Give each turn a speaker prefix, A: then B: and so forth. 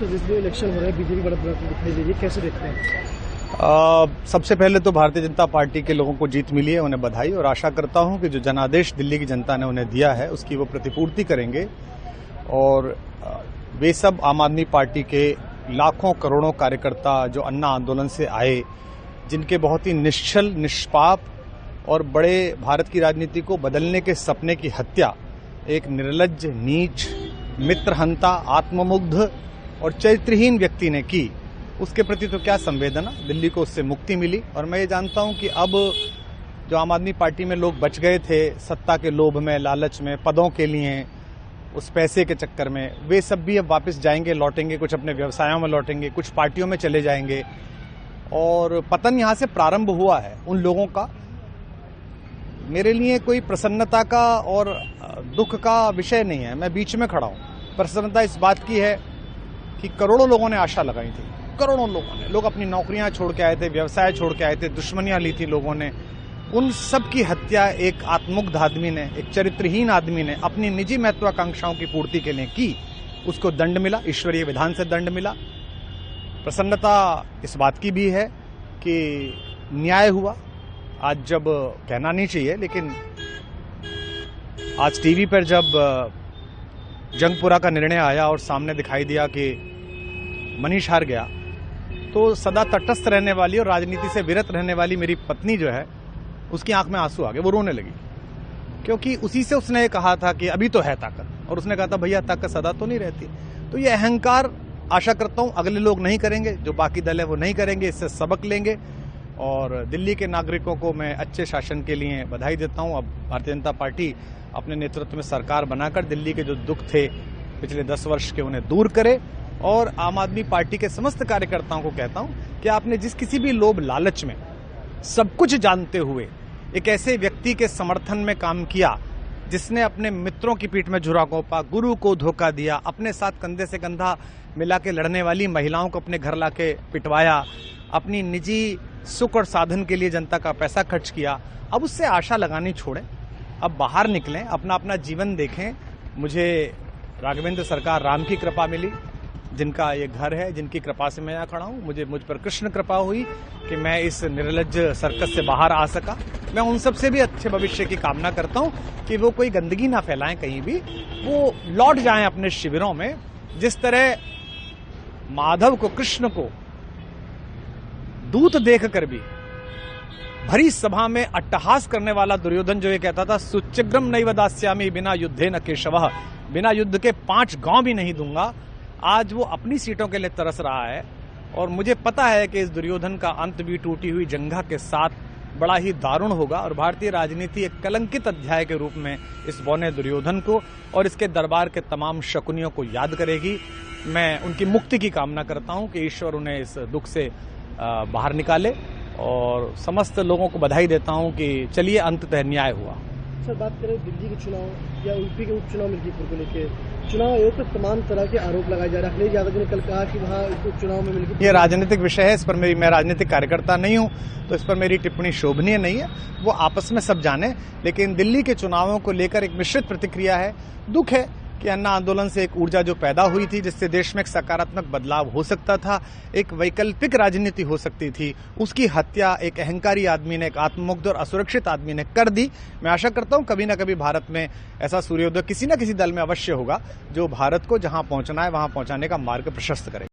A: Sir, जिस दिन election हो रहा है बीजेपी बड़ा दिखाई दे रही है, कैसे देखते हैं?
B: सबसे पहले तो भारतीय जनता पार्टी के लोगों को जीत मिली है, उन्हें बधाई, और आशा करता हूं कि जो जनादेश दिल्ली की जनता ने उन्हें दिया है उसकी वो प्रतिपूर्ति करेंगे। और वे सब आम आदमी पार्टी के लाखों करोड़ों कार्यकर्ता जो अन्ना आंदोलन से आए, जिनके बहुत ही निश्चल, निष्पाप और बड़े भारत की राजनीति को बदलने के सपने की हत्या एक निर्लज्ज, नीच, मित्रहंता, आत्ममुग्ध और चरित्रहीन व्यक्ति ने की, उसके प्रति तो क्या संवेदना। दिल्ली को उससे मुक्ति मिली। और मैं ये जानता हूं कि अब जो आम आदमी पार्टी में लोग बच गए थे सत्ता के लोभ में, लालच में, पदों के लिए, उस पैसे के चक्कर में, वे सब भी अब वापस जाएंगे, लौटेंगे, कुछ अपने व्यवसायों में लौटेंगे, कुछ पार्टियों में चले जाएंगे। और पतन यहां से प्रारंभ हुआ है उन लोगों का। मेरे लिए कोई प्रसन्नता का और दुख का विषय नहीं है, मैं बीच में खड़ा हूं। प्रसन्नता इस बात की है कि करोड़ों लोगों ने आशा लगाई थी, करोड़ों लोगों ने, लोग अपनी नौकरियां छोड़ के आए थे, व्यवसाय छोड़ के आए थे, दुश्मनियां ली थी लोगों ने, उन सब की हत्या एक आत्ममुग्ध आदमी ने, एक चरित्रहीन आदमी ने अपनी निजी महत्वाकांक्षाओं की पूर्ति के लिए की। उसको दंड मिला, ईश्वरीय विधान से दंड मिला। प्रसन्नता इस बात की भी है कि न्याय हुआ। आज जब कहना नहीं चाहिए, लेकिन आज टीवी पर जब जंगपुरा का निर्णय आया और सामने दिखाई दिया कि मनीष हार गया, तो सदा तटस्थ रहने वाली और राजनीति से विरत रहने वाली मेरी पत्नी जो है, उसकी आंख में आंसू आ गए, वो रोने लगी। क्योंकि उसी से उसने कहा था कि अभी तो है ताकत, और उसने कहा था भैया ताकत सदा तो नहीं रहती। तो ये अहंकार आशा करता हूं अगले लोग नहीं करेंगे, जो बाकी दल है वो नहीं करेंगे, इससे सबक लेंगे। और दिल्ली के नागरिकों को मैं अच्छे शासन के लिए बधाई देता हूं। अब भारतीय जनता पार्टी अपने नेतृत्व में सरकार बनाकर दिल्ली के जो दुख थे पिछले 10 वर्ष के, उन्हें दूर करे। और आम आदमी पार्टी के समस्त कार्यकर्ताओं को कहता हूं कि आपने जिस किसी भी लोभ लालच में, सब कुछ जानते हुए एक ऐसे व्यक्ति के समर्थन में काम किया जिसने अपने मित्रों की पीठ में झुरा घोंपा, गुरु को धोखा दिया, अपने साथ कंधे से कंधा मिला के लड़ने वाली महिलाओं को अपने घर लाके पिटवाया, अपनी निजी सुख और साधन के लिए जनता का पैसा खर्च किया, अब उससे आशा लगानी छोड़ें, अब बाहर निकलें, अपना अपना जीवन देखें। मुझे राघवेंद्र सरकार राम की कृपा मिली, जिनका ये घर है, जिनकी कृपा से मैं यहाँ खड़ा हूँ। मुझ पर कृष्ण कृपा हुई कि मैं इस निर्लज्ज सर्कस से बाहर आ सका। मैं उन सब से भी अच्छे भविष्य की कामना करता हूँ कि वो कोई गंदगी ना फैलाएं कहीं भी, वो लौट जाएं अपने शिविरों में। जिस तरह माधव को, कृष्ण को दूत देखकर भी भरी सभा में अट्टहास करने वाला दुर्योधन जो ये कहता था, सुचिग्रम नैव दास्यामि बिना युद्धे न केशवः, बिना युद्ध के 5 गांव भी नहीं दूंगा, आज वो अपनी सीटों के लिए तरस रहा है। और मुझे पता है कि इस दुर्योधन का अंत भी टूटी हुई जंघा के साथ बड़ा ही दारुण होगा, और भारतीय राजनीति एक कलंकित अध्याय के रूप में इस बौने दुर्योधन को और इसके दरबार के तमाम शकुनियों को याद करेगी। मैं उनकी मुक्ति की कामना करता हूं कि ईश्वर उन्हें इस दुख से बाहर निकाले, और समस्त लोगों को बधाई देता हूं कि चलिए अंततः न्याय हुआ।
A: सर, बात करें दिल्ली के चुनाव या यूपी के उपचुनाव मिल्कीपुर को लेकर, चुनाव आयोग पर तमाम तरह के आरोप लगाए जा रहे हैं। अखिलेश यादव ने कल कहा कि वहाँ उपचुनाव में मिल्कीपुर,
B: ये राजनीतिक विषय है, इस पर मैं राजनीतिक कार्यकर्ता नहीं हूं, तो इस पर मेरी टिप्पणी शोभनीय नहीं है, वो आपस में सब जाने। लेकिन दिल्ली के चुनावों को लेकर एक मिश्रित प्रतिक्रिया है। दुख है कि अन्ना आंदोलन से एक ऊर्जा जो पैदा हुई थी, जिससे देश में एक सकारात्मक बदलाव हो सकता था, एक वैकल्पिक राजनीति हो सकती थी, उसकी हत्या एक अहंकारी आदमी ने, एक आत्ममुग्ध और असुरक्षित आदमी ने कर दी। मैं आशा करता हूं कभी न कभी भारत में ऐसा सूर्योदय किसी न किसी दल में अवश्य होगा, जो भारत को जहां पहुंचना है वहां पहुंचाने का मार्ग प्रशस्त करे।